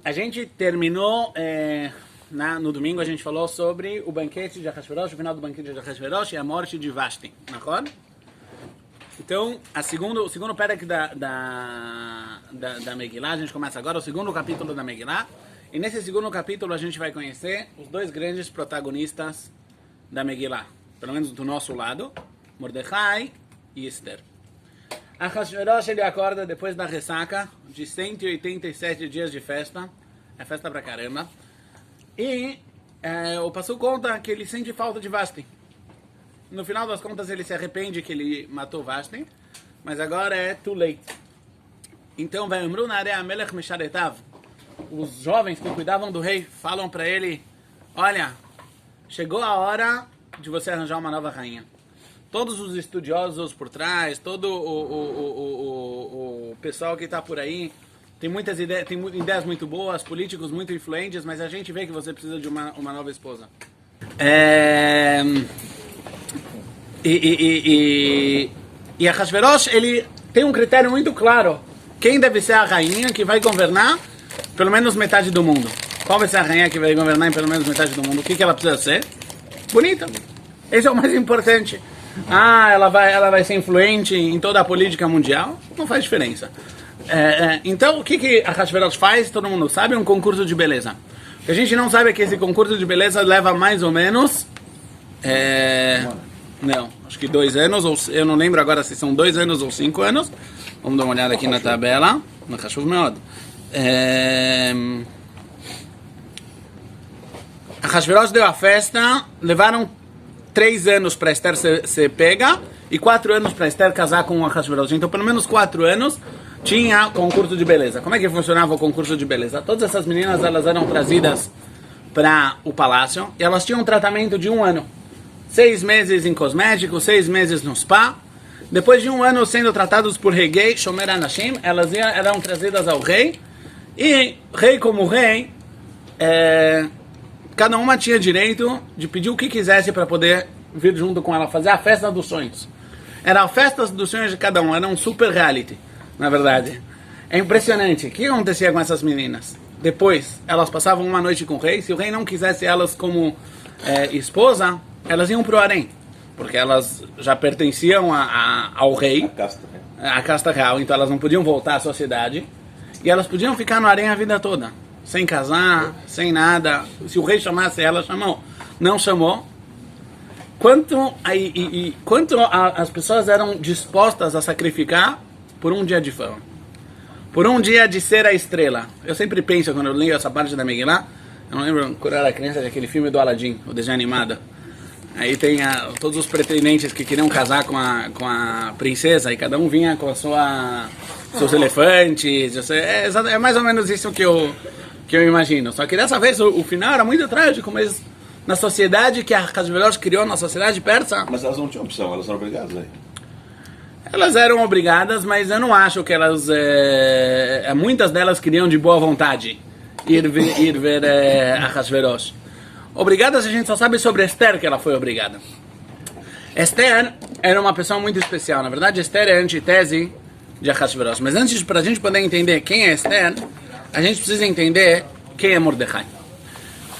A gente terminou, no domingo a gente falou sobre o banquete de Ahasverosh, o final do banquete de Ahasverosh e a morte de Vashti, não é? Então, o segundo perek da Megillah, a gente começa agora o segundo capítulo da Megillah, e nesse segundo capítulo a gente vai conhecer os dois grandes protagonistas da Megillah, pelo menos do nosso lado, Mordecai e Esther. Ahasverosh, ele acorda depois da ressaca de 187 dias de festa, é festa pra caramba, e o Passuco conta que ele sente falta de Vashti. No final das contas ele se arrepende que ele matou Vashti, mas agora é too late. Então, os jovens que cuidavam do rei falam para ele: olha, chegou a hora de você arranjar uma nova rainha. Todos os estudiosos por trás, todo o pessoal que está por aí, tem muitas ideias, tem ideias muito boas, políticos muito influentes, mas a gente vê que você precisa de uma nova esposa. E Ahasverosh, ele tem um critério muito claro. Quem deve ser a rainha que vai governar pelo menos metade do mundo? Qual vai ser a rainha que vai governar em pelo menos metade do mundo? O que ela precisa ser? Bonita. Esse é o mais importante. Ela vai ser influente em toda a política mundial? Não faz diferença. Então, o que Ahasverosh faz? Todo mundo sabe, um concurso de beleza. O que a gente não sabe é que esse concurso de beleza leva mais ou menos... Não, acho que 2 anos, ou eu não lembro agora se são 2 anos ou 5 anos. Vamos dar uma olhada aqui na tabela. No Hashuv Meod. Ahasverosh deu a festa, levaram 3 anos para Esther ser pega e 4 anos para Esther casar com o Ahasverosh. Então, pelo menos 4 anos tinha concurso de beleza. Como é que funcionava o concurso de beleza? Todas essas meninas, elas eram trazidas para o palácio e elas tinham um tratamento de 1 ano. 6 meses em cosméticos, 6 meses no spa. Depois de 1 ano sendo tratados por Regei, Shomer Anashim, elas eram trazidas ao rei. E rei como rei, cada uma tinha direito de pedir o que quisesse para poder vir junto com ela, fazer a festa dos sonhos. Era a festa dos sonhos de cada um, era um super reality, na verdade. É impressionante. O que acontecia com essas meninas? Depois, elas passavam uma noite com o rei. Se o rei não quisesse elas como esposa, elas iam para o harém, porque elas já pertenciam ao rei, a casta real, então elas não podiam voltar à sociedade, e elas podiam ficar no harém a vida toda, sem casar, sem nada. Se o rei chamasse ela, chamou. Não chamou. Quanto as pessoas eram dispostas a sacrificar por um dia de fama, por um dia de ser a estrela. Eu sempre penso, quando eu leio essa parte da Megillah, eu não lembro quando eu era criança, daquele filme do Aladdin, o desenho animado. Aí tem todos os pretendentes que queriam casar com a princesa, e cada um vinha com seus elefantes. É mais ou menos isso que eu imagino. Só que dessa vez o final era muito trágico, mas na sociedade que a Ahasverosh criou, na sociedade persa... Mas elas não tinham opção, elas eram obrigadas aí. Elas eram obrigadas, mas eu não acho que elas... muitas delas queriam de boa vontade ir ver Ahasverosh. Obrigadas, a gente só sabe sobre Esther que ela foi obrigada. Esther era uma pessoa muito especial. Na verdade, Esther é a antítese de Ahasverosh. Mas antes, para a gente poder entender quem é Esther, a gente precisa entender quem é Mordecai.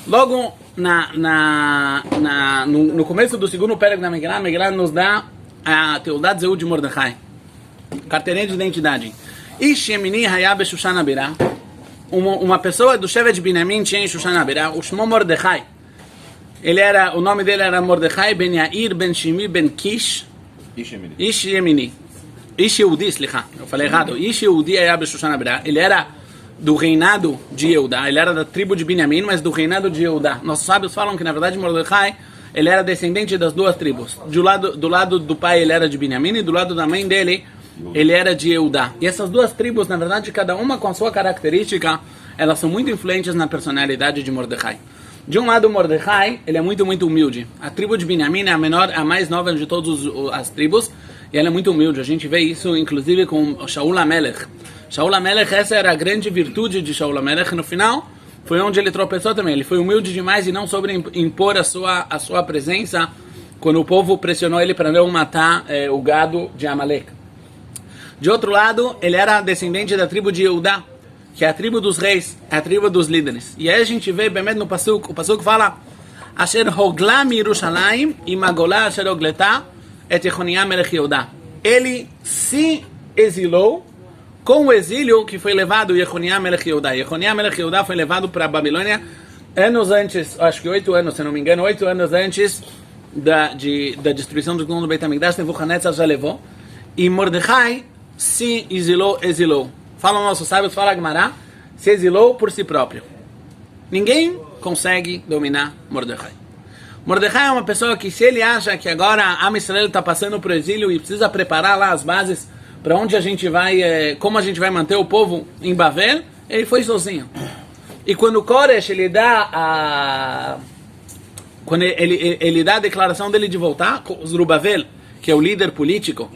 Logo, no começo do segundo perek da Megillah, a Megillah nos dá a Teudat Zehut de Mordecai, carteirinha de identidade. Ish Yemini Hayab Shushan Abirah. Uma pessoa do Shevet de Binyamin tinha em Shushan Abirah, o Shmo Mordecai. O nome dele era Mordecai ben Yair ben Shimi ben Kish Ish Yemini. Ish Yehudi, eu falei errado. Ish Yehudi Hayab Shushan Abirah. Ele era do reinado de Yehudá, ele era da tribo de Binyamin, mas do reinado de Yehudá. Nossos sábios falam que, na verdade, Mordecai, ele era descendente das 2 tribos. Do lado do pai, ele era de Binyamin, e do lado da mãe dele, ele era de Yehudá. E essas 2 tribos, na verdade, cada uma com a sua característica, elas são muito influentes na personalidade de Mordecai. De um lado, Mordecai, ele é muito, muito humilde. A tribo de Binyamin é a mais nova de todas as tribos, e ela é muito humilde. A gente vê isso, inclusive, com Shaul HaMelech. Shaul HaMelech, essa era a grande virtude de Shaul HaMelech. No final, foi onde ele tropeçou também. Ele foi humilde demais e não soube impor a sua presença quando o povo pressionou ele para não matar o gado de Amalek. De outro lado, ele era descendente da tribo de Yehudá, que é a tribo dos reis, é a tribo dos líderes. E aí a gente vê, bem no Pasuk, o Pasuk fala, Asher hogla mi Yerushalayim, imagolá asher hogletá, et Yechoniah melech Yehudá. Ele se exilou com o exílio que foi levado Yechoniah melech Yehudá. Yechoniah melech Yehudá foi levado para a Babilônia anos antes, acho que 8 anos, se não me engano, 8 anos antes da destruição do segundo Beit HaMikdash. Nebuchadnezzar já levou. E Mordecai se exilou. Fala o nosso sábio, fala a Gemara, se exilou por si próprio. Ninguém consegue dominar Mordecai. Mordecai é uma pessoa que, se ele acha que agora a Israel está passando por exílio e precisa preparar lá as bases para onde a gente vai, como a gente vai manter o povo em Bavel, ele foi sozinho. E quando Koresh ele dá a declaração dele de voltar, Zerubbabel, que é o líder político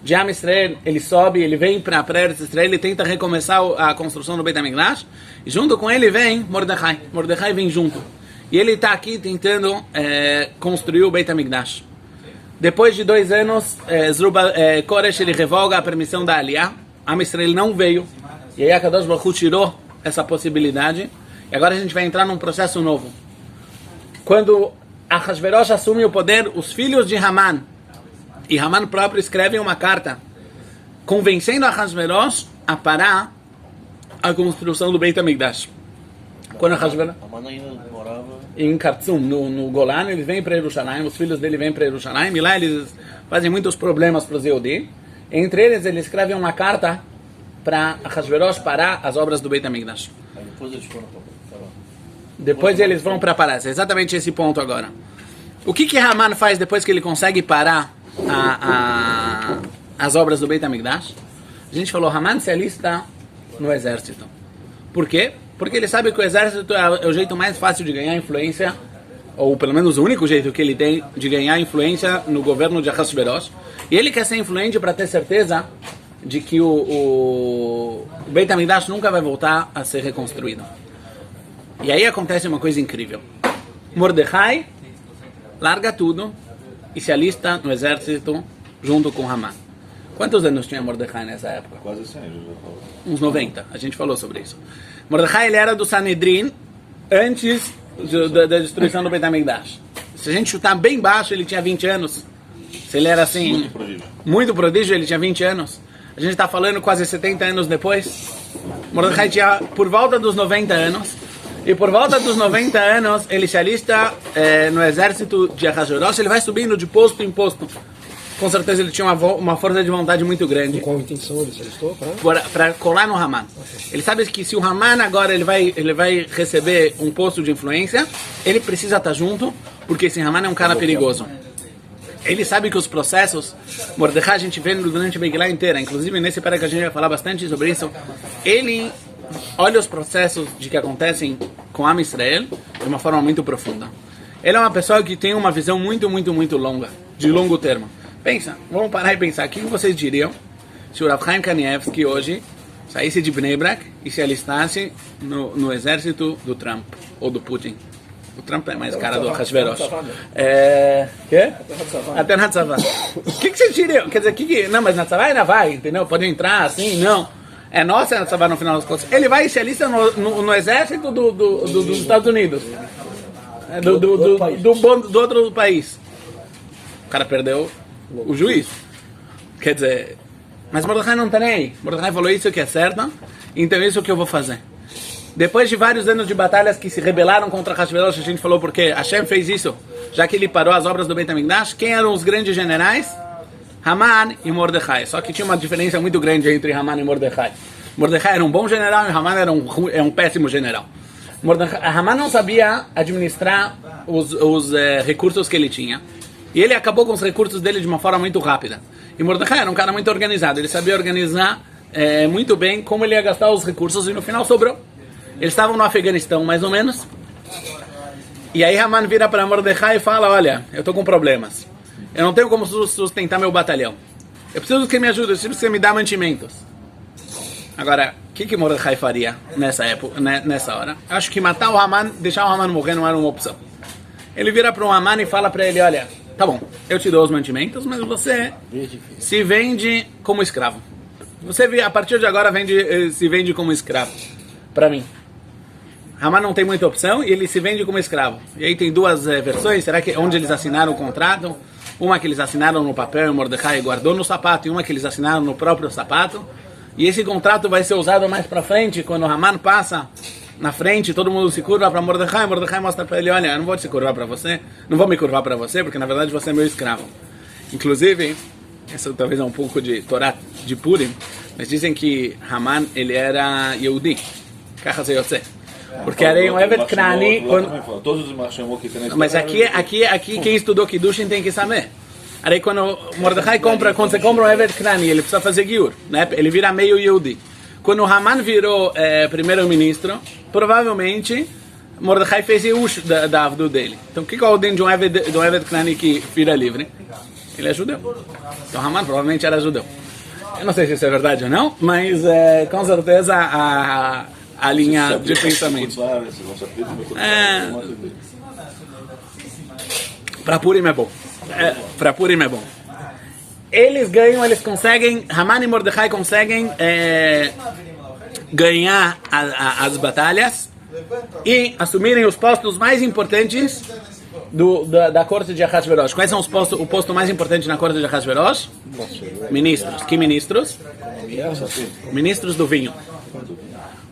de Am Israel, ele sobe, ele vem para Eretz Israel, ele tenta recomeçar a construção do Beit HaMikdash, e junto com ele vem Mordecai. Mordecai vem junto. E ele está aqui tentando construir o Beit HaMikdash. Depois de 2 anos, Koresh ele revoga a permissão da Aliyah. Am Israel não veio. E aí a Kadosh Baruch Hu tirou essa possibilidade. E agora a gente vai entrar num processo novo. Quando Ahasverosh assume o poder, os filhos de Haman, e Haman próprio escreve uma carta convencendo Ahasverosh a parar a construção do Beit HaMikdash. Quando Ahasverosh Haman ainda morava em Karzum, no Golan, eles vêm para Jerusalém, os filhos dele vêm para Jerusalém, e lá eles fazem muitos problemas para os Yehudi. Entre eles, ele escreve uma carta para Ahasverosh parar as obras do Beit HaMikdash. aí depois eles foram para Depois eles vão para parar. É exatamente esse ponto agora. O que Haman faz depois que ele consegue parar as obras do Beit HaMikdash? A gente falou, Haman se alista no exército. Por quê? Porque ele sabe que o exército é o jeito mais fácil de ganhar influência, ou pelo menos o único jeito que ele tem de ganhar influência no governo de Ahasverosh. E ele quer ser influente para ter certeza de que o Beit HaMikdash nunca vai voltar a ser reconstruído. E aí acontece uma coisa incrível. Mordecai larga tudo e se alista no exército junto com Haman. Quantos anos tinha Mordecai nessa época? Quase 100, já falou. Uns 90. A gente falou sobre isso. Mordecai ele era do Sanedrin antes da destruição do Beit HaMikdash. Se a gente chutar bem baixo, ele tinha 20 anos. Se ele era assim... Muito prodígio, ele tinha 20 anos. A gente está falando quase 70 anos depois. Mordecai tinha por volta dos 90 anos. E por volta dos 90 anos, ele se alista no exército de Ahasverosh. Ele vai subindo de posto em posto. Com certeza ele tinha uma força de vontade muito grande. Com qual intenção ele se alistou? Para colar no Haman. Ele sabe que se o Haman agora ele vai receber um posto de influência, ele precisa estar junto, porque esse Haman é um cara perigoso. Ele sabe que os processos, Mordecai a gente vê durante a Megillah inteira, inclusive nesse pera que a gente vai falar bastante sobre isso, ele olha os processos de que acontecem com Am Israel de uma forma muito profunda. Ele é uma pessoa que tem uma visão muito, muito, muito longa, de longo termo. Pensa, vamos parar e pensar, o que vocês diriam se o Rav Chaim Kanievski hoje saísse de Bnei Brak e se alistasse no exército do Trump, ou do Putin? O Trump é mais cara do Ahasverosh. Quê? Até na Tzavá. O que vocês diriam? Quer dizer, não, mas na Tzavá ainda vai, entendeu? Pode entrar assim, não. É nossa na Tzavá no final das contas. Ele vai e se alista no exército dos Estados Unidos. Do outro país. O cara perdeu o juiz. Quer dizer, mas Mordecai não está nem aí. Mordecai falou isso que é certo, então isso é o que eu vou fazer. Depois de vários anos de batalhas que se rebelaram contra Ahasverosh, a gente falou porque Hashem fez isso, já que ele parou as obras do Beit HaMikdash. Quem eram os grandes generais? Haman e Mordecai. Só que tinha uma diferença muito grande entre Haman e Mordecai. Mordecai era um bom general e Haman era um péssimo general. Haman não sabia administrar os recursos que ele tinha. E ele acabou com os recursos dele de uma forma muito rápida. E Mordecai era um cara muito organizado. Ele sabia organizar muito bem como ele ia gastar os recursos e no final sobrou. Eles estavam no Afeganistão, mais ou menos. E aí Haman vira para Mordecai e fala, olha, eu estou com problemas. Eu não tenho como sustentar meu batalhão. Eu preciso que me ajude, eu preciso que você me dê mantimentos. Agora, o que Mordecai faria nessa época, nessa hora? Acho que matar o Haman, deixar o Haman morrer não era uma opção. Ele vira para o Haman e fala para ele, olha, tá bom, eu te dou os mantimentos, mas você se vende como escravo. Você, a partir de agora, se vende como escravo. para mim. Haman não tem muita opção e ele se vende como escravo. E aí tem duas versões, será que onde eles assinaram o contrato? Uma que eles assinaram no papel e Mordecai guardou no sapato, e uma que eles assinaram no próprio sapato. E esse contrato vai ser usado mais para frente, quando Haman passa na frente, todo mundo se curva para Mordecai, Mordecai mostra para ele, olha, eu não vou te curvar para você, não vou me curvar para você, porque na verdade você é meu escravo. Inclusive, isso talvez é um pouco de Torá de Purim, mas dizem que Haman, ele era Yehudi, Kachas Yotze. Porque era um Evet Knani. Todos os Machemot que tem na Mas aqui quem estudou Kiddushin tem que saber. Aí quando Mordecai quando você compra um Evet Knani, ele precisa fazer Giur, né? Ele vira meio Yehudi. Quando Haman virou primeiro-ministro, provavelmente Mordecai fez Yush da Avdu dele. Então o que é o ordem de um Evet Knani que vira livre? Ele é judeu. Então Haman provavelmente era judeu. Eu não sei se isso é verdade ou não, mas com certeza a linha de pensamento. Para Purim é bom. Para Purim é bom. Eles ganham, eles conseguem, Haman e Mordecai conseguem ganhar as batalhas e assumirem os postos mais importantes da corte de Ahasverosh. Quais são o posto mais importante na corte de Ahasverosh? Ministros. Que ministros? Ministros do vinho.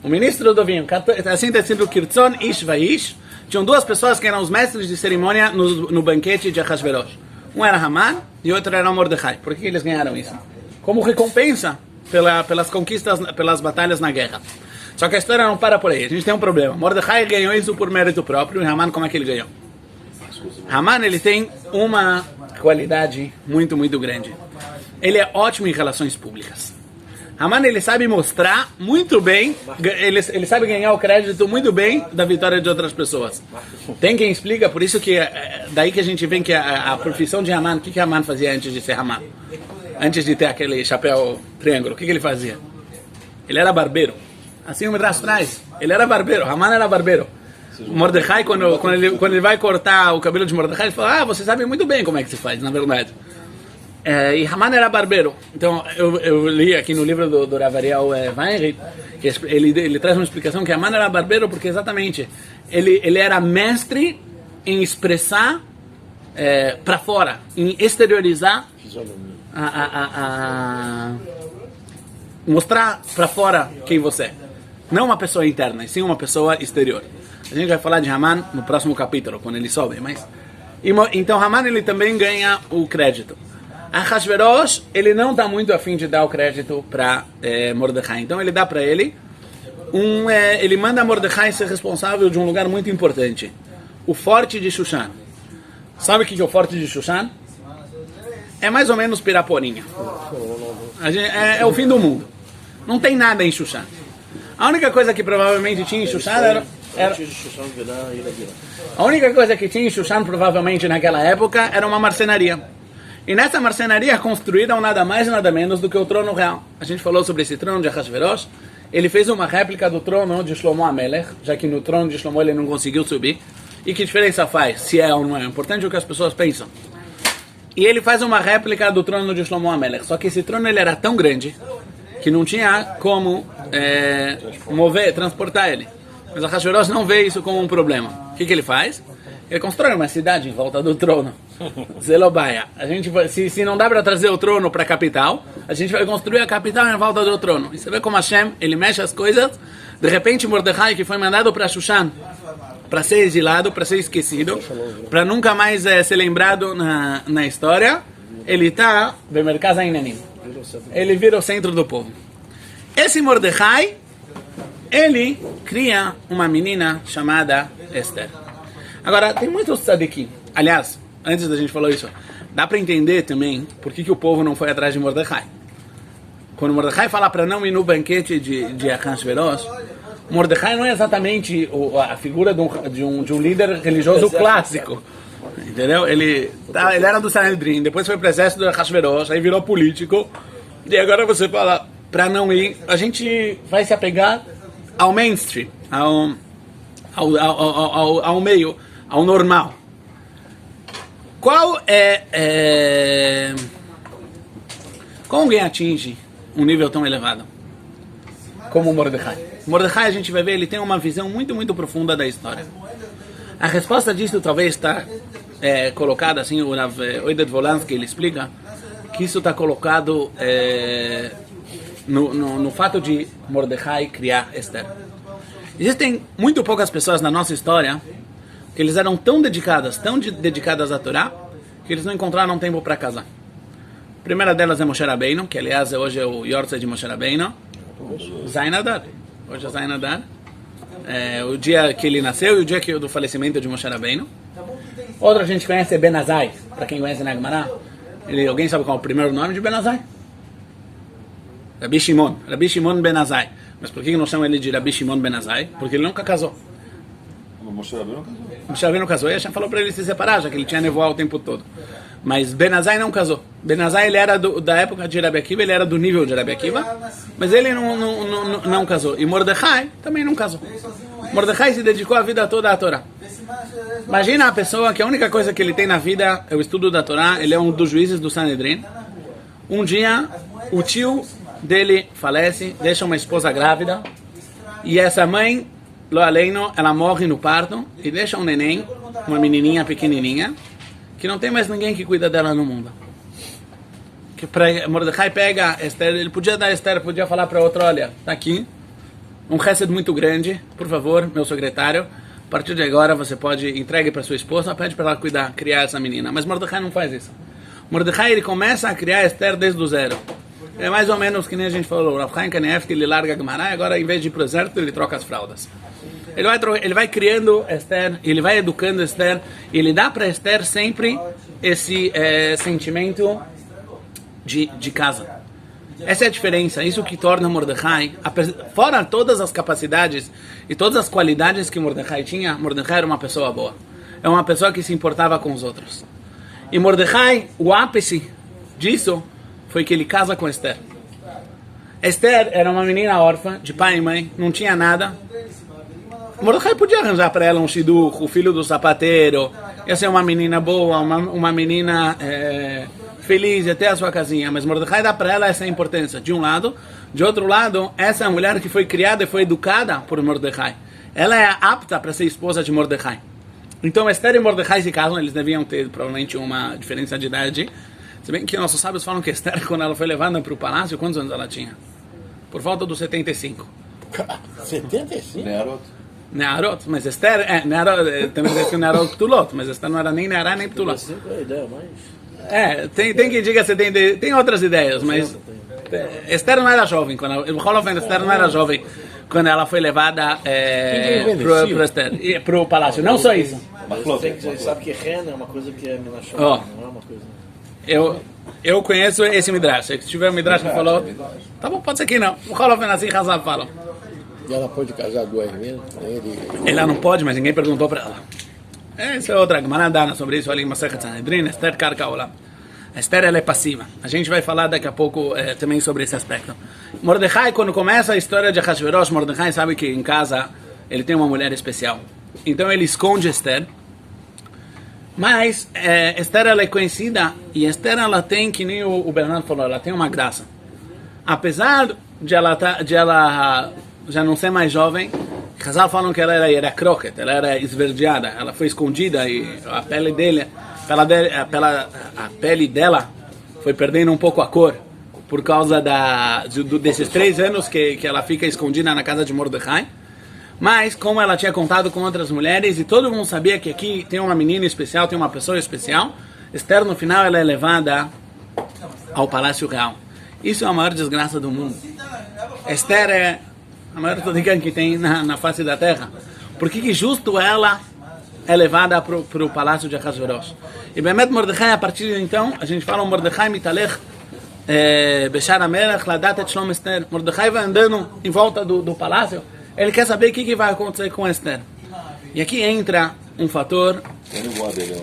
O ministro do vinho, assim está escrito Kirtzon Ish Vaish, tinham duas pessoas que eram os mestres de cerimônia no banquete de Ahasverosh. Um era Haman e outro era Mordecai. Por que eles ganharam isso? Como recompensa pelas conquistas, pelas batalhas na guerra. Só que a história não para por aí. A gente tem um problema. Mordecai ganhou isso por mérito próprio e Haman, como é que ele ganhou? Haman, ele tem uma qualidade muito, muito grande. Ele é ótimo em relações públicas. Haman, ele sabe mostrar muito bem, ele sabe ganhar o crédito muito bem da vitória de outras pessoas. Tem quem explica, por isso que daí que a gente vê que a profissão de Haman, o que Haman fazia antes de ser Haman? Antes de ter aquele chapéu triângulo, o que ele fazia? Ele era barbeiro. Assim o Midrash traz. Ele era barbeiro, Haman era barbeiro. Mordecai, quando ele vai cortar o cabelo de Mordecai, ele fala, você sabe muito bem como é que se faz, na verdade. E Haman era barbeiro. Então eu li aqui no livro do Rav Ariel Weinreich que ele traz uma explicação que Haman era barbeiro porque exatamente ele era mestre em expressar para fora, em exteriorizar, mostrar para fora quem você é. Não uma pessoa interna, e sim uma pessoa exterior. A gente vai falar de Haman no próximo capítulo, quando ele sobe. Então Haman, ele também ganha o crédito. Ahasverosh, ele não está muito afim de dar o crédito para Mordecai. Então ele dá para ele ele manda Mordecai ser responsável de um lugar muito importante. O Forte de Shushan. Sabe o que é o Forte de Shushan? É mais ou menos Piraporinha. É o fim do mundo. Não tem nada em Shushan. A única coisa que provavelmente tinha em Shushan era... A única coisa que tinha em Shushan provavelmente naquela época era uma marcenaria. E nessa marcenaria construíram nada mais nada menos do que o trono real. A gente falou sobre esse trono de Ahasverosh. Ele fez uma réplica do trono de Shlomo HaMelech, já que no trono de Shlomo ele não conseguiu subir. E que diferença faz? Se é ou não é importante o que as pessoas pensam. E ele faz uma réplica do trono de Shlomo HaMelech. Só que esse trono ele era tão grande que não tinha como transportar ele. Mas Ahasverosh não vê isso como um problema. O que ele faz? Ele constrói uma cidade em volta do trono. Zelobaia. Se não dá para trazer o trono para a capital, a gente vai construir a capital em volta do trono. E você vê como Hashem, ele mexe as coisas. De repente, Mordecai, que foi mandado para Shushan, para ser exilado, para ser esquecido, para nunca mais ser lembrado na história, ele está Bemerkaz Hainanim. Ele vira o centro do povo. Esse Mordecai, ele cria uma menina chamada Esther. Agora, tem muitos tzadikim. Aliás, antes da gente falar isso, dá para entender também por que o povo não foi atrás de Mordecai. Quando Mordecai fala para não ir no banquete de Ahasverosh, Mordecai não é exatamente a figura de um líder religioso clássico. Entendeu? Ele era do Sanhedrin, depois foi para o exército de Ahasverosh, aí virou político. E agora você fala para não ir. A gente vai se apegar ao mainstream, ao meio, ao normal. Qual como alguém atinge um nível tão elevado como Mordecai? Mordecai, a gente vai ver, ele tem uma visão muito, muito profunda da história. A resposta disso talvez está colocada, assim, o Rav Oided Volansky, ele explica que isso está colocado no fato de Mordecai criar Esther. Existem muito poucas pessoas na nossa história que eles eram tão dedicadas à Torá, que eles não encontraram tempo para casar. A primeira delas é Moshe Rabbeinu, que aliás hoje é o Yortzeit de Moshe Rabbeinu. Zayin Adar. Hoje é Zayin Adar. O dia que ele nasceu e o dia do falecimento de Moshe Rabbeinu. Outra a gente conhece é Ben Azai. Para quem conhece na Gemara, alguém sabe qual é o primeiro nome de Ben Azai? Rabi Shimon Ben Azai. Mas por que não chamam ele de Rabi Shimon Ben Azai? Porque ele nunca casou. Moshe Rabbeinu não casou. Moshe Rabbeinu casou e Hashem falou para ele se separar, já que ele tinha nevoado o tempo todo. Mas Ben Azai não casou. Ben Azai, ele era da época de Rabi Akiva, ele era do nível de Rabi Akiva, mas ele não casou. E Mordecai também não casou. Mordecai se dedicou a vida toda à Torá. Imagina a pessoa que a única coisa que ele tem na vida é o estudo da Torá, ele é um dos juízes do Sanedrin. Um dia, o tio dele falece, deixa uma esposa grávida, e essa mãe, Lo Aleino, ela morre no parto, e deixa um neném, uma menininha pequenininha, que não tem mais ninguém que cuida dela no mundo. Que Mordecai pega Esther, ele podia dar Esther, podia falar para outra, olha, tá aqui, um chesed muito grande, por favor, meu secretário, a partir de agora você pode entregue para sua esposa, pede para ela criar essa menina. Mas Mordecai não faz isso. Mordecai, ele começa a criar Esther desde o zero. É mais ou menos que nem a gente falou, o Rav Chaim Kanievski, ele larga a Gemara e agora, em vez de ir para o exército, ele troca as fraldas. Ele vai criando Esther, ele vai educando Esther, e ele dá para Esther sempre esse sentimento de casa. Essa é a diferença, isso que torna Mordecai, fora todas as capacidades e todas as qualidades que Mordecai tinha, Mordecai era uma pessoa boa. É uma pessoa que se importava com os outros. E Mordecai, o ápice disso, foi que ele casa com Esther. Esther era uma menina órfã, de pai e mãe, não tinha nada. Mordecai podia arranjar para ela um shidduch, o filho do sapateiro, ia ser uma menina boa, uma menina feliz, até a sua casinha. Mas Mordecai dá para ela essa importância, de um lado. De outro lado, essa mulher que foi criada e foi educada por Mordecai, ela é apta para ser esposa de Mordecai. Então Esther e Mordecai se casam, eles deviam ter provavelmente uma diferença de idade. Se bem que nossos sábios falam que Esther, quando ela foi levada para o palácio, quantos anos ela tinha? Por volta dos 75. 75? Nearot, mas Esther, também diz que Nearot Ptulot, mas Esther não era nem Neará nem Ptulot. 75 é a ideia mais... Tem que diga se tem outras ideias, mas Esther não era jovem, Esther não era jovem quando ela foi levada para o palácio. Não só isso. Você sabe que Ren é uma coisa que é Menachon, não é uma coisa... Eu conheço esse Midrash. Se tiver um Midrash que falou, tá bom, pode ser que não. O Holofen assim, Hazab fala. E ela pode casar duas vezes? Ela não pode, mas ninguém perguntou para ela. Essa é outra Gmaradana sobre isso ali em Masechet Sanhedrin, Esther Karka Olam. A Esther, ela é passiva. A gente vai falar daqui a pouco também sobre esse aspecto. Mordecai, quando começa a história de Ahasverosh, Mordecai sabe que em casa ele tem uma mulher especial. Então ele esconde Esther. Mas Esther, ela é conhecida, e Esther, ela tem, que nem o Bernardo falou, ela tem uma graça. Apesar de ela já não ser mais jovem, Hazal falam que ela era croquet, ela era esverdeada, ela foi escondida e a pele dela foi perdendo um pouco a cor por causa desses 3 anos que ela fica escondida na casa de Mordecai. Mas como ela tinha contado com outras mulheres e todo mundo sabia que aqui tem uma menina especial, tem uma pessoa especial, Esther no final ela é levada ao Palácio Real. Isso é a maior desgraça do mundo. Esther é a maior todigan que tem na face da terra. Por que justo ela é levada para o palácio de Ahasverosh? E Bemet Mordecai, a partir de então, a gente fala Mordecai mitalech Beshar HaMelech Ladat et Shlom Esther. Mordecai vai andando em volta do palácio, ele quer saber o que vai acontecer com Esther. E aqui entra um fator... Tem nevoa dele,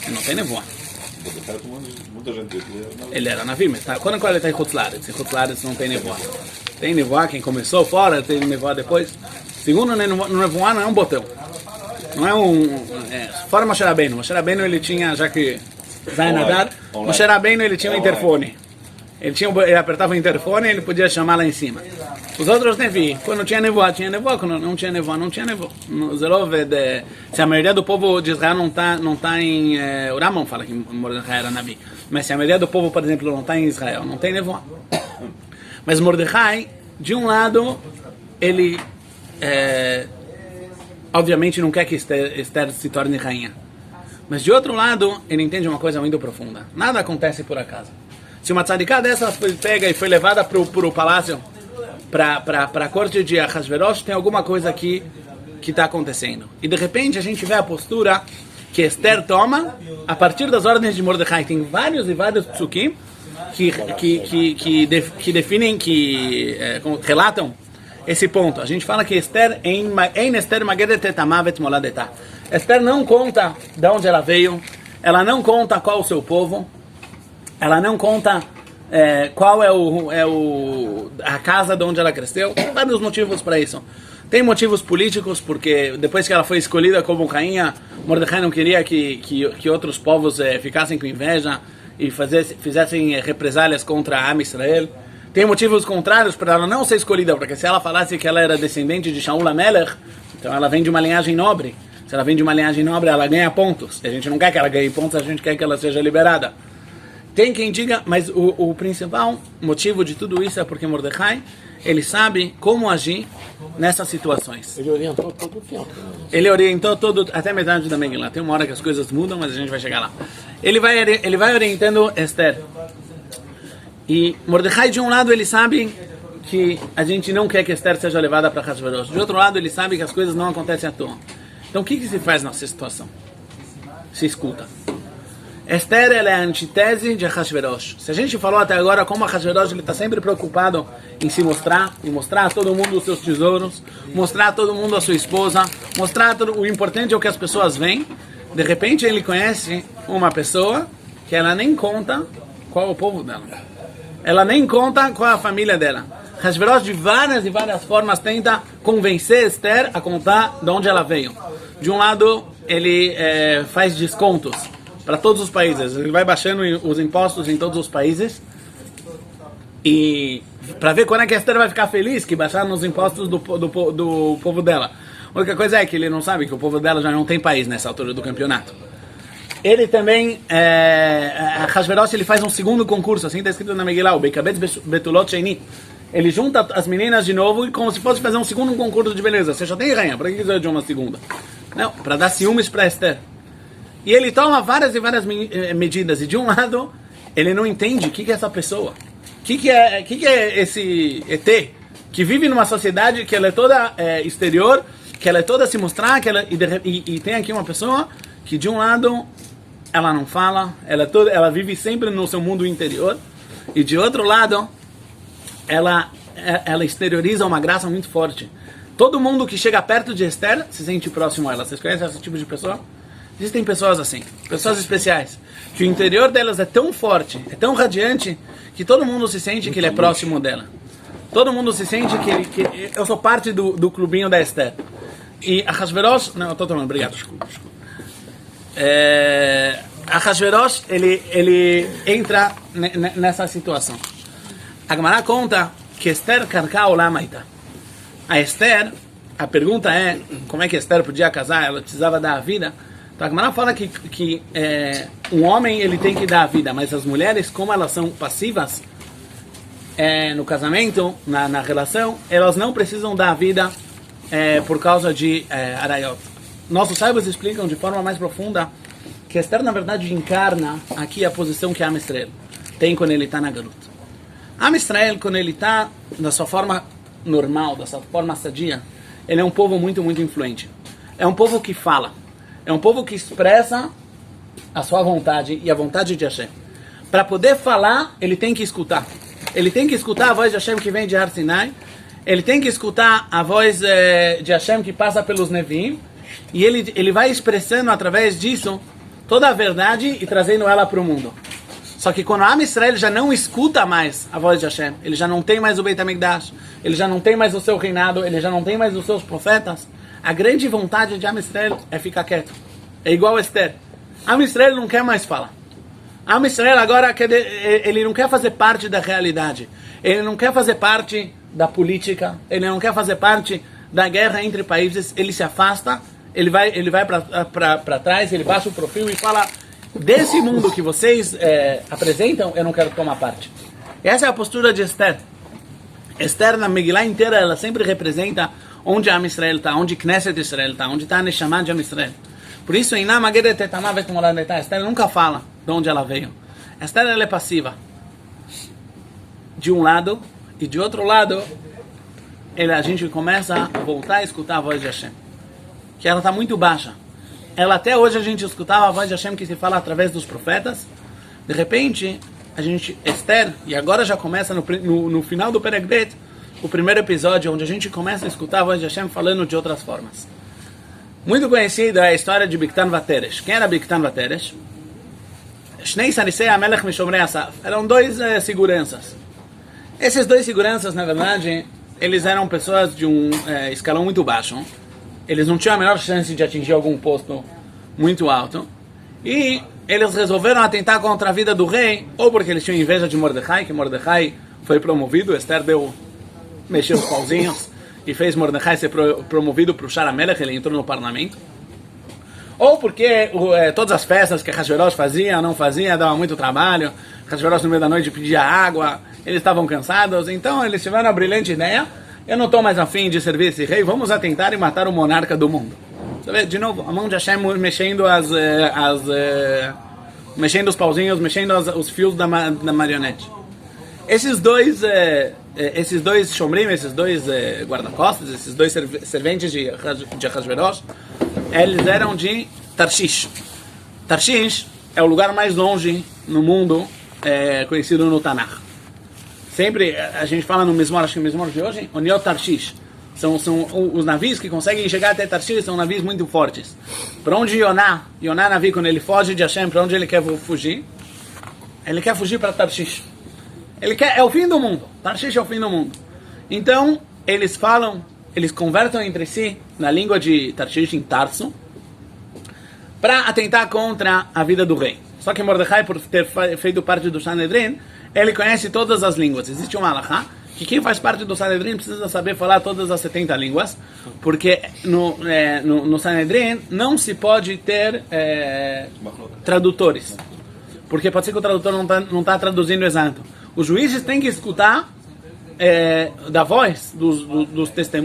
não tem nevoa. Muita gente... Ele era Navi, mas quando ele está em Chutzlaretz? Em Chutzlaretz não tem nevoa. Tem nevoa, quem começou fora, tem nevoa depois. Segundo, nevoa não é um botão. Não é fora Moshe Rabbeinu. Moshe Rabbeinu, ele tinha, já que vai nadar, Moshe Rabbeinu, ele tinha um interfone. Ele apertava o interfone e ele podia chamar lá em cima. Os outros Nevi, quando tinha nevoa, quando não tinha nevoa, não tinha nevoa. Se a maioria do povo de Israel não tá em... o Rambam fala que Mordecai era Navi. Mas se a maioria do povo, por exemplo, não está em Israel, não tem nevoa. Mas Mordecai, de um lado, ele obviamente não quer que Esther se torne rainha. Mas de outro lado, ele entende uma coisa muito profunda. Nada acontece por acaso. Se uma tzadiká dessa foi pega e foi levada para o palácio, para a corte de Ahasverosh, tem alguma coisa aqui que está acontecendo. E de repente a gente vê a postura que Esther toma a partir das ordens de Mordecai. Tem vários e vários psukim que definem, relatam esse ponto. A gente fala que Esther, em Esther Magedet Etamavet Moladetah. Esther não conta de onde ela veio, ela não conta qual é o seu povo, ela não conta qual é a casa de onde ela cresceu. Tem vários motivos para isso. Tem motivos políticos, porque depois que ela foi escolhida como rainha, Mordecai não queria que outros povos ficassem com inveja e fizessem represálias contra a Am Israel. Tem motivos contrários para ela não ser escolhida, porque se ela falasse que ela era descendente de Shaul HaMelech, então ela vem de uma linhagem nobre. Se ela vem de uma linhagem nobre, ela ganha pontos. A gente não quer que ela ganhe pontos, a gente quer que ela seja liberada. Tem quem diga, mas o principal motivo de tudo isso é porque Mordecai, ele sabe como agir nessas situações. Ele orientou todo o tempo. Ele orientou até metade da Megillah. Tem uma hora que as coisas mudam, mas a gente vai chegar lá. Ele vai orientando Esther. E Mordecai, de um lado, ele sabe que a gente não quer que Esther seja levada para Ahasverosh. De outro lado, ele sabe que as coisas não acontecem à toa. Então, o que se faz nessa situação? Se escuta. Esther, ela é a antítese de Ahasverosh. Se a gente falou até agora como Ahasverosh está sempre preocupado em se mostrar, em mostrar a todo mundo os seus tesouros, mostrar a todo mundo a sua esposa, mostrar o importante é o que as pessoas veem. De repente ele conhece uma pessoa que ela nem conta qual é o povo dela. Ela nem conta qual é a família dela. Ahasverosh de várias e várias formas tenta convencer Esther a contar de onde ela veio. De um lado, ele faz descontos para todos os países. Ele vai baixando os impostos em todos os países. E para ver quando é que a Esther vai ficar feliz que baixaram os impostos do povo dela. A única coisa é que ele não sabe que o povo dela já não tem país nessa altura do campeonato. Ele também, Ahasverosh, ele faz um segundo concurso, assim está escrito na Megillah, o Beikabetz Betulot Sheini. Ele junta as meninas de novo e como se fosse fazer um segundo concurso de beleza. Você já tem rainha, para que quiser de uma segunda? Não, para dar ciúmes para Esther. E ele toma várias e várias medidas. E de um lado, ele não entende o que é essa pessoa. O que é esse ET que vive numa sociedade que ela é toda exterior, que ela é toda se mostrar, e tem aqui uma pessoa que de um lado ela não fala, ela vive sempre no seu mundo interior, e de outro lado ela exterioriza uma graça muito forte. Todo mundo que chega perto de Esther se sente próximo a ela. Vocês conhecem esse tipo de pessoa? Existem pessoas assim, pessoas especiais, que o interior delas é tão forte, é tão radiante, que todo mundo se sente que ele é próximo dela. Todo mundo se sente que eu sou parte do clubinho da Esther. E Ahasverosh... Não, eu estou tomando, obrigado, desculpa. Ahasverosh, ele entra nessa situação. A Gemara conta que Esther karka olam haita. A Esther, a pergunta é, como é que Esther podia casar? Ela precisava dar a vida. Então a Gemara fala que um homem ele tem que dar a vida, mas as mulheres, como elas são passivas no casamento, na relação, elas não precisam dar a vida por causa de arayot. Nossos sábios explicam de forma mais profunda que Esther, na verdade, encarna aqui a posição que Am Israel tem quando ele está na Galut. Am Israel, quando ele está da sua forma normal, da sua forma sadia, ele é um povo muito, muito influente. É um povo que fala. É um povo que expressa a sua vontade e a vontade de Hashem. Para poder falar, ele tem que escutar. Ele tem que escutar a voz de Hashem que vem de Har Sinai. Ele tem que escutar a voz de Hashem que passa pelos Neviim. E ele vai expressando através disso toda a verdade e trazendo ela para o mundo. Só que quando Am Israel já não escuta mais a voz de Hashem, ele já não tem mais o Beit HaMikdash, ele já não tem mais o seu reinado, ele já não tem mais os seus profetas, a grande vontade de Am Israel é ficar quieto. É igual a Esther. Am Israel não quer mais falar. Am Israel agora, ele não quer fazer parte da realidade. Ele não quer fazer parte da política. Ele não quer fazer parte da guerra entre países. Ele se afasta, ele vai para trás, ele baixa o perfil e fala: desse mundo que vocês apresentam, eu não quero tomar parte. Essa é a postura de Esther. Esther, na Megillah inteira, ela sempre representa onde Am Israel está, onde Knesset Israel está, onde está a Neshama de Am Israel. Por isso, em Namageret Etamavet Moladetá, Esther nunca fala de onde ela veio. Esther, ela é passiva. De um lado, e de outro lado, a gente começa a voltar a escutar a voz de Hashem. Que ela está muito baixa. Ela, até hoje, a gente escutava a voz de Hashem que se fala através dos profetas. De repente, Esther, e agora já começa no final do Perek Bet, o primeiro episódio, onde a gente começa a escutar a voz de Hashem falando de outras formas. Muito conhecida é a história de Bigtan Vateresh. Quem era Bigtan Vateresh? Shnei Sarisei Amelech Mishomrei Asaf. Eram dois seguranças. Esses dois seguranças, na verdade, eles eram pessoas de um escalão muito baixo. Eles não tinham a menor chance de atingir algum posto muito alto. E eles resolveram atentar contra a vida do rei, ou porque eles tinham inveja de Mordecai, que Mordecai foi promovido, Esther mexeu os pauzinhos e fez Mordecai ser promovido para o Shara Melech, ele entrou no parlamento. Ou porque todas as festas que Hashverosh fazia, não fazia, dava muito trabalho. Hashverosh no meio da noite pedia água, eles estavam cansados, então eles tiveram a brilhante ideia: eu não estou mais afim de servir esse rei, vamos atentar e matar o monarca do mundo. Você vê, de novo, a mão de Hashem mexendo mexendo os pauzinhos, mexendo os fios da marionete. Esses dois shomrim, esses dois guarda-costas, esses dois serventes de Hashverosh, eles eram de Tarshish. Tarshish é o lugar mais longe no mundo conhecido no Tanakh. Sempre a gente fala no Mizmor, acho que o Mizmor de hoje, Oniot Tarshish. São os navios que conseguem chegar até Tarshish, são navios muito fortes. Para onde Yoná Navi, quando ele foge de Hashem, para onde ele quer fugir? Ele quer fugir para Tarshish. É o fim do mundo. Tarshish é o fim do mundo. Então, eles conversam entre si na língua de Tarshish, em Tarso, para atentar contra a vida do rei. Só que Mordecai, por ter feito parte do Sanedrin, ele conhece todas as línguas. Existe uma halakha que quem faz parte do Sanedrin precisa saber falar todas as 70 línguas, porque no Sanedrin não se pode ter tradutores. Porque pode ser que o tradutor não está traduzindo exato. Os juízes têm que escutar da voz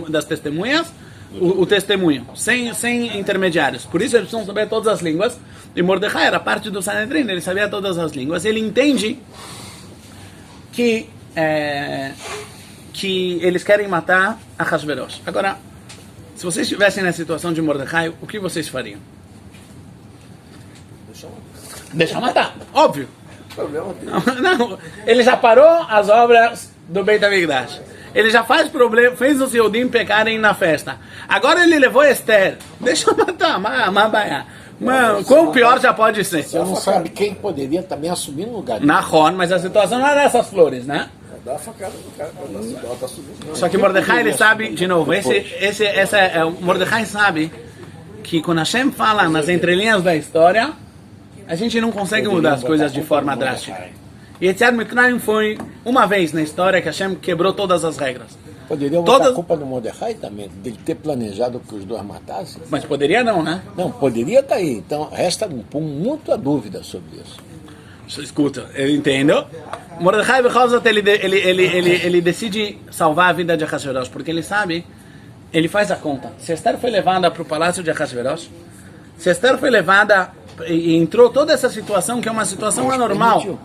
das testemunhas o testemunho, sem intermediários. Por isso eles precisam saber todas as línguas. E Mordecai era parte do Sanedrin, ele sabia todas as línguas. Ele entende que eles querem matar a Hashverosh. Agora, se vocês estivessem na situação de Mordecai, o que vocês fariam? Deixar matar, óbvio. Não, ele já parou as obras do Beit HaMikdash. Ele já fez os Yehudim pecarem na festa. Agora ele levou Esther. Deixa eu matar, mano, quão pior já pode ser? Você não sabe quem poderia também assumir no lugar dele. Nahon, mas a situação não era essas flores, né? Dá a facada no cara, tá subindo. Só que Mordecai, ele sabe, de novo, Mordecai sabe que quando Hashem fala nas entrelinhas da história, a gente não consegue mudar as coisas de forma drástica. E Yetziat Mitzrayim foi uma vez na história que Hashem quebrou todas as regras. Poderia botar a culpa no Mordecai também, dele ter planejado que os dois matassem? Mas poderia não, né? Não, poderia estar aí. Então, resta muita dúvida sobre isso. Escuta, eu entendo. Mordecai, ele decide salvar a vida de Ahasverosh, porque ele sabe, ele faz a conta. Se Esther foi levada para o palácio de Ahasverosh, se Esther foi levada e entrou toda essa situação, que é uma situação anormal, permitiu.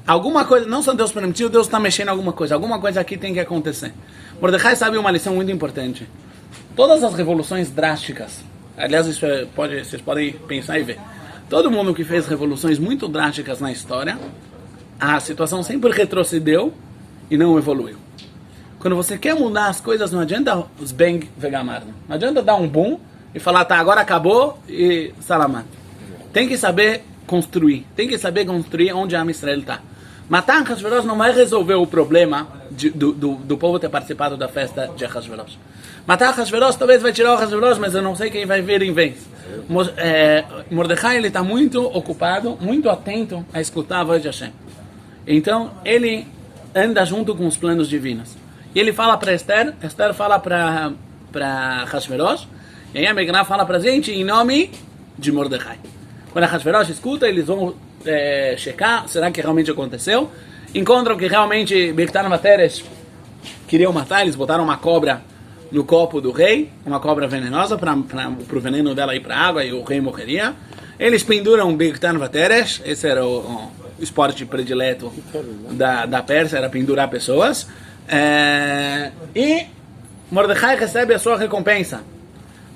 Alguma coisa, não só Deus permitiu, Deus está mexendo em alguma coisa aqui tem que acontecer. Mordecai sabe uma lição muito importante. Todas as revoluções drásticas, aliás, vocês podem pensar e ver, todo mundo que fez revoluções muito drásticas na história, a situação sempre retrocedeu e não evoluiu. Quando você quer mudar as coisas, não adianta os bang vegamar. Não adianta dar um boom e falar, tá, agora acabou e salamat. Tem que saber construir. Tem que saber construir onde a Am Israel está. Matar Hashverosh não vai resolver o problema do povo ter participado da festa de Ahasverosh. Matar Ahasverosh talvez vai tirar o Ahasverosh, mas eu não sei quem vai vir em vez. Mordecai ele está muito ocupado, muito atento a escutar a voz de Hashem. Então ele anda junto com os planos divinos. E ele fala para Esther fala para Ahasverosh, e aí a Megrá fala para a gente em nome de Mordecai. Quando Ahasverosh escuta, eles vão checar, será que realmente aconteceu? Encontram que realmente Bigtan Vateres queriam matar, eles botaram uma cobra no copo do rei, uma cobra venenosa para o veneno dela ir para a água e o rei morreria. Eles penduram Bigtan Vateres, esse era o esporte predileto da Pérsia, era pendurar pessoas. E Mordecai recebe a sua recompensa.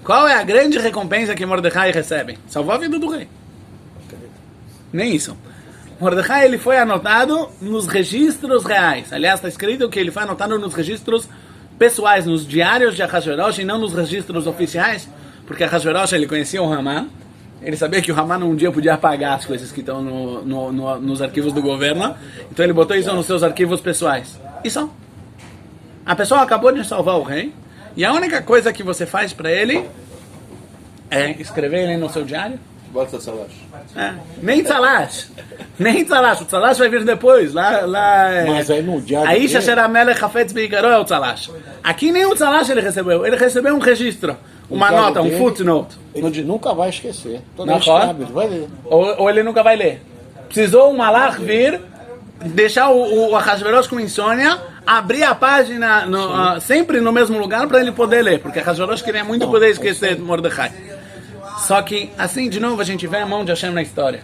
Qual é a grande recompensa que Mordecai recebe? Salvou a vida do rei. Nem isso. Mordecai ele foi anotado nos registros reais. Aliás, está escrito que ele foi anotado nos registros pessoais, nos diários de Ahasverosh e não nos registros oficiais, porque Ahasverosh ele conhecia o Haman. Ele sabia que o Haman um dia podia apagar as coisas que estão nos arquivos do governo. Então ele botou isso nos seus arquivos pessoais. Isso. A pessoa acabou de salvar o rei. E a única coisa que você faz para ele é escrever ele no seu diário. Bota Tzalash. Nem Tzalash. Nem Tzalash. O Tzalash vai vir depois. Mas aí no diário... Aí Shasheramele Hafetz Beikaro é o Tzalash. Aqui nem o Tzalash ele recebeu. Ele recebeu um registro. Uma nota, um footnote. Ele nunca vai esquecer. Vai ler. Ou ele nunca vai ler. Precisou um malach vir, deixar o Ahasverosh com insônia, abrir a página sempre no mesmo lugar para ele poder ler, porque Ahasverosh queria muito poder esquecer de Mordecai. Só que, assim, de novo, a gente vê a mão de Hashem na história.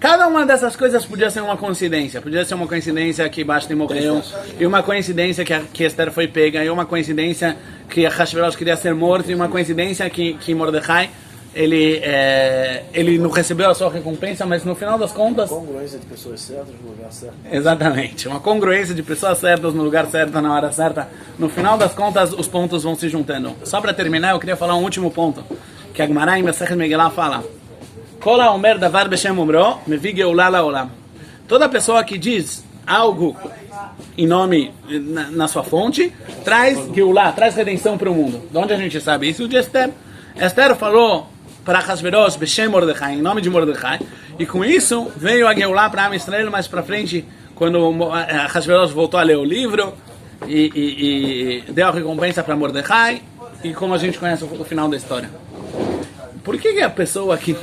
Cada uma dessas coisas podia ser uma coincidência. Podia ser uma coincidência que Basti morreu, e uma coincidência que Esther foi pega, e uma coincidência que Ahasverosh queria ser morto, e uma coincidência que Mordecai ele não recebeu a sua recompensa, mas no final das contas... Congruência de pessoas certas no lugar certo. Exatamente, uma congruência de pessoas certas no lugar certo, na hora certa. No final das contas, os pontos vão se juntando. Só para terminar, eu queria falar um último ponto, que a Gemara em Masechet Megillah fala: Kol haomer davar b'shem umro, mevi geulá la'olam. Toda pessoa que diz algo em nome, na sua fonte, traz geulá, traz redenção para o mundo. De onde a gente sabe isso? De Esther. Esther falou para Ahasverosh b'shem Mordecai, em nome de Mordecai, e com isso veio a geulá para Am Israel mais para frente, quando Ahasverosh voltou a ler o livro e deu a recompensa para Mordecai, e como a gente conhece o final da história. Por que a pessoa que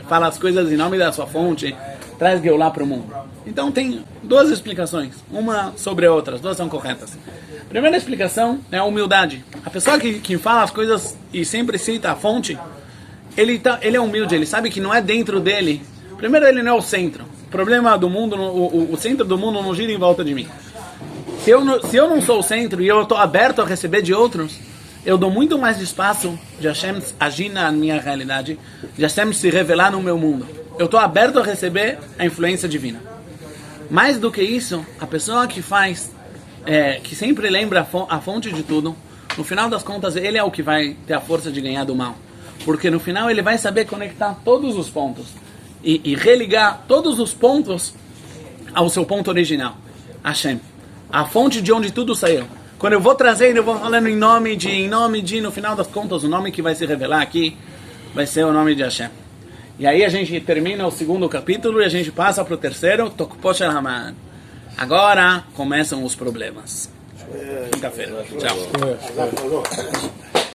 fala as coisas em nome da sua fonte, traz geulá para o mundo? Então tem duas explicações, uma sobre a outra, as duas são corretas. A primeira explicação é a humildade. A pessoa que fala as coisas e sempre cita a fonte, ele é humilde, ele sabe que não é dentro dele. Primeiro, ele não é o centro. O problema do mundo, o centro do mundo não gira em volta de mim. Se eu não sou o centro e eu estou aberto a receber de outros, eu dou muito mais espaço de Hashem agir na minha realidade, de Hashem se revelar no meu mundo. Eu estou aberto a receber a influência divina. Mais do que isso, a pessoa que que sempre lembra a fonte de tudo, no final das contas, ele é o que vai ter a força de ganhar do mal. Porque no final ele vai saber conectar todos os pontos e religar todos os pontos ao seu ponto original, Hashem, a fonte de onde tudo saiu. Quando eu vou trazendo, eu vou falando em nome de, no final das contas, o nome que vai se revelar aqui vai ser o nome de Hashem. E aí a gente termina o segundo capítulo e a gente passa para o terceiro, Tokpo Shel Haman. Agora começam os problemas. Quinta-feira. Tchau.